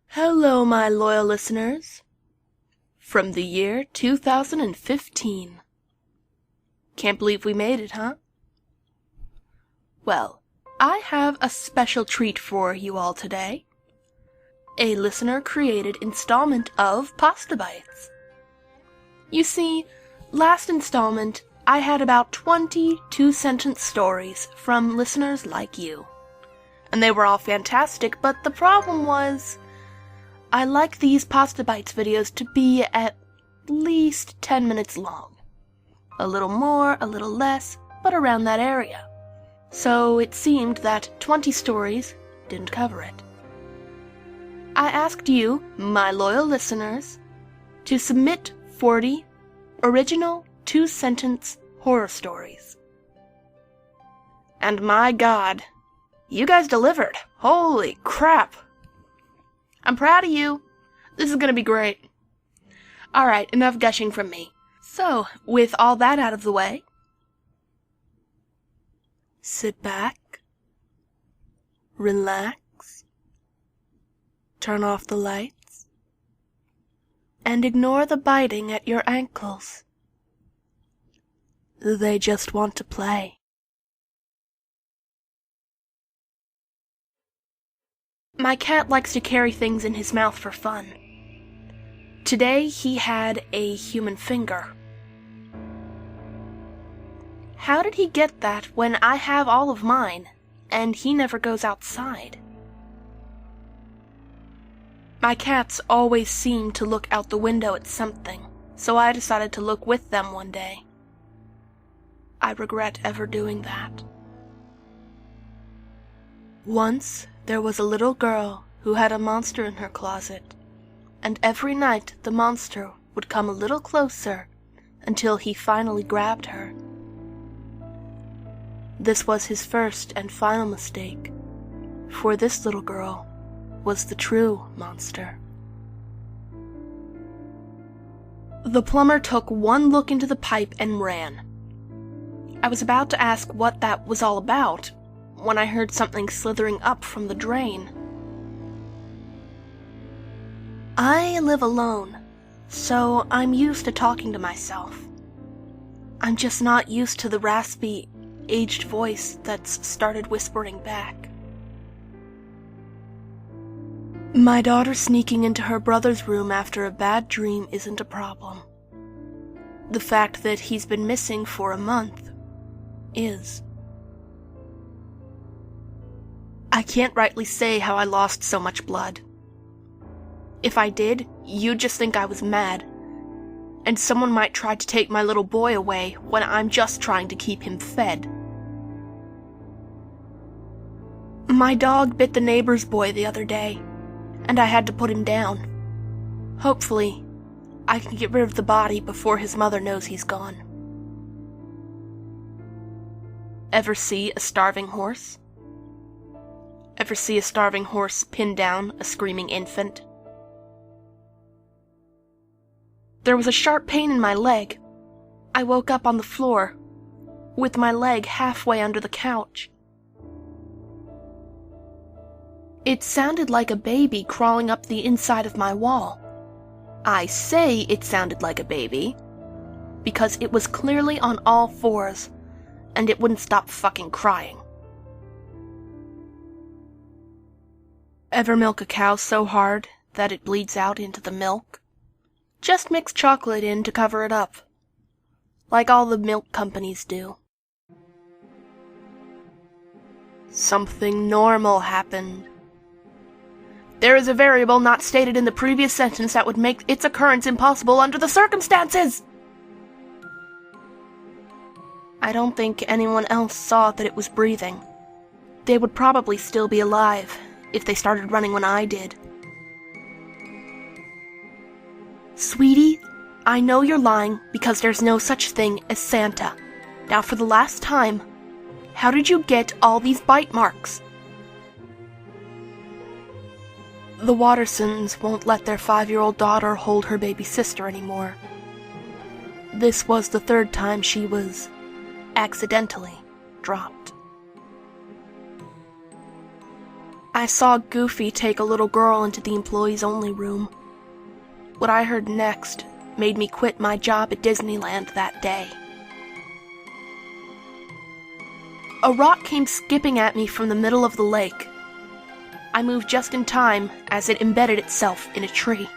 Hello, my loyal listeners. From the year 2015. Can't believe we made it, huh? Well, I have a special treat for you all today. A listener-created installment of Pasta Bites. You see, last installment, I had about 20 two-sentence stories from listeners like you. And they were all fantastic, but the problem was, I like these Pasta Bites videos to be at least 10 minutes long. A little more, a little less, but around that area. So it seemed that 20 stories didn't cover it. I asked you, my loyal listeners, to submit 40 original two-sentence horror stories. And my God, you guys delivered. Holy crap. I'm proud of you. This is gonna be great. Alright, enough gushing from me. So, with all that out of the way, sit back, relax, turn off the lights, and ignore the biting at your ankles. They just want to play. My cat likes to carry things in his mouth for fun. Today he had a human finger. How did he get that when I have all of mine, and he never goes outside? My cats always seem to look out the window at something, so I decided to look with them one day. I regret ever doing that. Once, there was a little girl who had a monster in her closet, and every night the monster would come a little closer until he finally grabbed her. This was his first and final mistake, for this little girl was the true monster. The plumber took one look into the pipe and ran. I was about to ask what that was all about when I heard something slithering up from the drain. I live alone, so I'm used to talking to myself. I'm just not used to the raspy, aged voice that's started whispering back. My daughter sneaking into her brother's room after a bad dream isn't a problem. The fact that he's been missing for a month is. I can't rightly say how I lost so much blood. If I did, you'd just think I was mad, and someone might try to take my little boy away when I'm just trying to keep him fed. My dog bit the neighbor's boy the other day, and I had to put him down. Hopefully, I can get rid of the body before his mother knows he's gone. Ever see a starving horse? Ever see a starving horse pin down a screaming infant? There was a sharp pain in my leg. I woke up on the floor, with my leg halfway under the couch. It sounded like a baby crawling up the inside of my wall. I say it sounded like a baby, because it was clearly on all fours, and it wouldn't stop fucking crying. Ever milk a cow so hard that it bleeds out into the milk? Just mix chocolate in to cover it up, like all the milk companies do. Something normal happened. There is a variable not stated in the previous sentence that would make its occurrence impossible under the circumstances. I don't think anyone else saw that it was breathing. They would probably still be alive if they started running when I did. Sweetie, I know you're lying because there's no such thing as Santa. Now for the last time, how did you get all these bite marks? The Wattersons won't let their 5-year-old daughter hold her baby sister anymore. This was the third time she was accidentally dropped. I saw Goofy take a little girl into the employees-only room. What I heard next made me quit my job at Disneyland that day. A rock came skipping at me from the middle of the lake. I moved just in time as it embedded itself in a tree.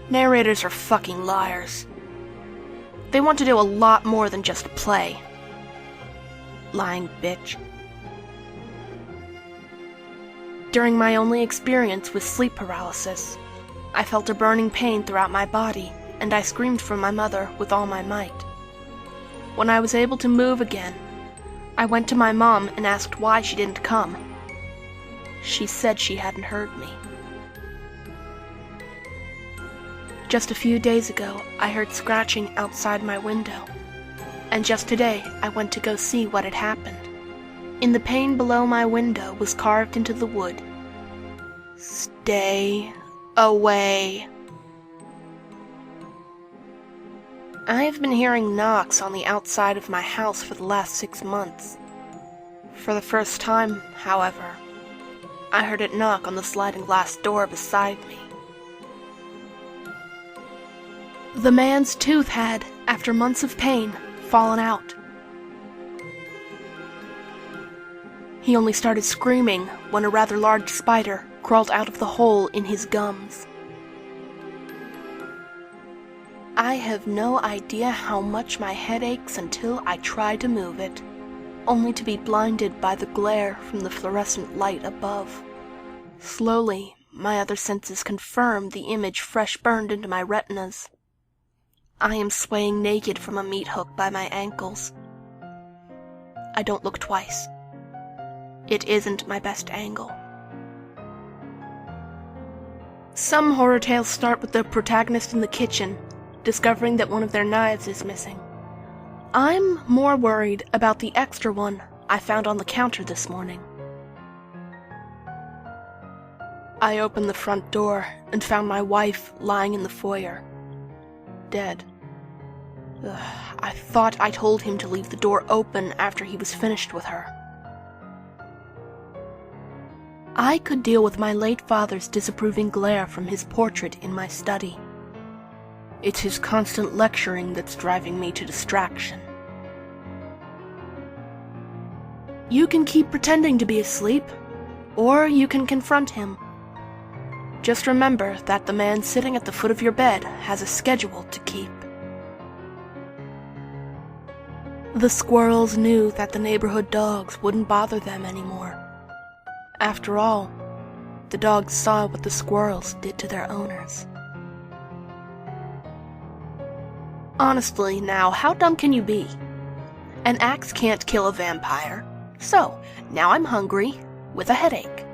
Narrators are fucking liars. They want to do a lot more than just play. Lying bitch. During my only experience with sleep paralysis, I felt a burning pain throughout my body, and I screamed for my mother with all my might. When I was able to move again, I went to my mom and asked why she didn't come. She said she hadn't heard me. Just a few days ago, I heard scratching outside my window, and just today I went to go see what had happened. In the pane below my window was carved into the wood, "Stay away." I have been hearing knocks on the outside of my house for the last 6 months. For the first time, however, I heard it knock on the sliding glass door beside me. The man's tooth had, after months of pain, fallen out. He only started screaming when a rather large spider crawled out of the hole in his gums. I have no idea how much my head aches until I try to move it, only to be blinded by the glare from the fluorescent light above. Slowly, my other senses confirm the image fresh burned into my retinas. I am swaying naked from a meat hook by my ankles. I don't look twice. It isn't my best angle. Some horror tales start with the protagonist in the kitchen, discovering that one of their knives is missing. I'm more worried about the extra one I found on the counter this morning. I opened the front door and found my wife lying in the foyer, dead. I thought I told him to leave the door open after he was finished with her. I could deal with my late father's disapproving glare from his portrait in my study. It's his constant lecturing that's driving me to distraction. You can keep pretending to be asleep, or you can confront him. Just remember that the man sitting at the foot of your bed has a schedule to keep. The squirrels knew that the neighborhood dogs wouldn't bother them anymore. After all, the dogs saw what the squirrels did to their owners. Honestly, now, how dumb can you be? An axe can't kill a vampire, so now I'm hungry with a headache.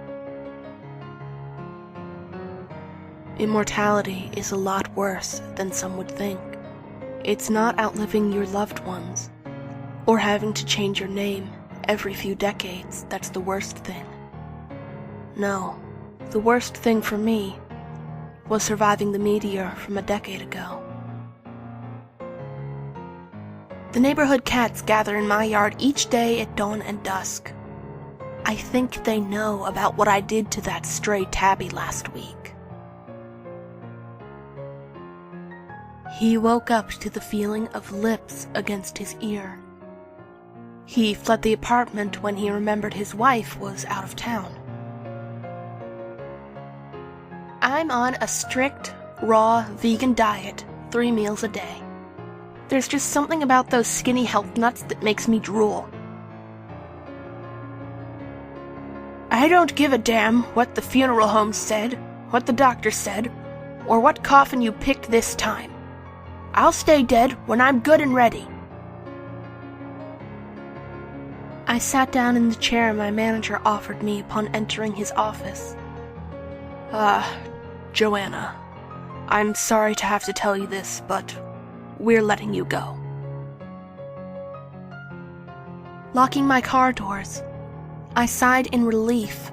Immortality is a lot worse than some would think. It's not outliving your loved ones, or having to change your name every few decades that's the worst thing. No, the worst thing for me was surviving the meteor from a decade ago. The neighborhood cats gather in my yard each day at dawn and dusk. I think they know about what I did to that stray tabby last week. He woke up to the feeling of lips against his ear. He fled the apartment when he remembered his wife was out of town. I'm on a strict, raw, vegan diet, 3 meals a day. There's just something about those skinny health nuts that makes me drool. I don't give a damn what the funeral home said, what the doctor said, or what coffin you picked this time. I'll stay dead when I'm good and ready. I sat down in the chair my manager offered me upon entering his office. Joanna, I'm sorry to have to tell you this, but we're letting you go. Locking my car doors, I sighed in relief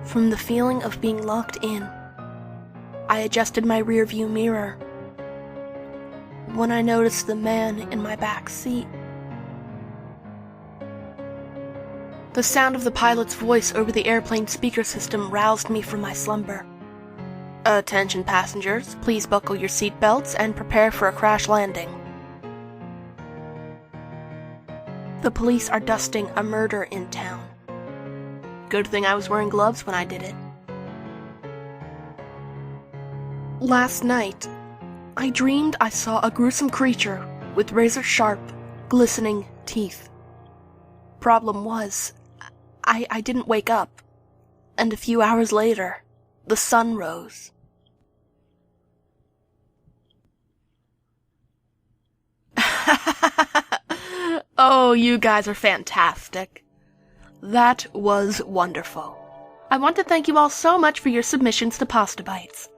from the feeling of being locked in. I adjusted my rearview mirror. when I noticed the man in my back seat. The sound of the pilot's voice over the airplane speaker system roused me from my slumber. "Attention passengers, please buckle your seatbelts and prepare for a crash landing. The police are dusting a murder in town. Good thing I was wearing gloves when I did it. Last night, I dreamed I saw a gruesome creature with razor-sharp, glistening teeth. Problem was, I didn't wake up, and a few hours later, the sun rose. Oh, you guys are fantastic. That was wonderful. I want to thank you all so much for your submissions to Pasta Bites.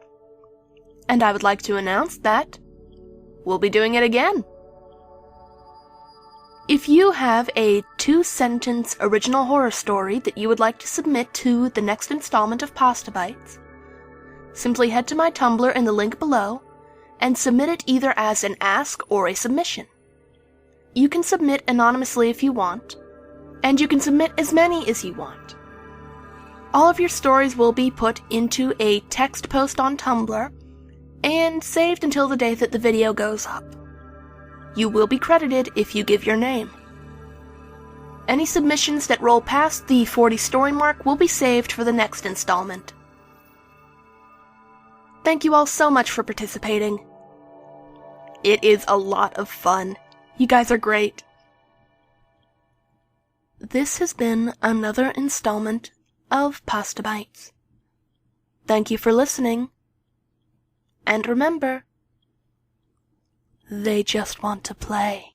And I would like to announce that we'll be doing it again. If you have a 2-sentence original horror story that you would like to submit to the next installment of Pasta Bites, simply head to my Tumblr in the link below and submit it either as an ask or a submission. You can submit anonymously if you want, and you can submit as many as you want. All of your stories will be put into a text post on Tumblr and saved until the day that the video goes up. You will be credited if you give your name. Any submissions that roll past the 40 story mark will be saved for the next installment. Thank you all so much for participating. It is a lot of fun. You guys are great. This has been another installment of Pasta Bites. Thank you for listening. And remember, they just want to play.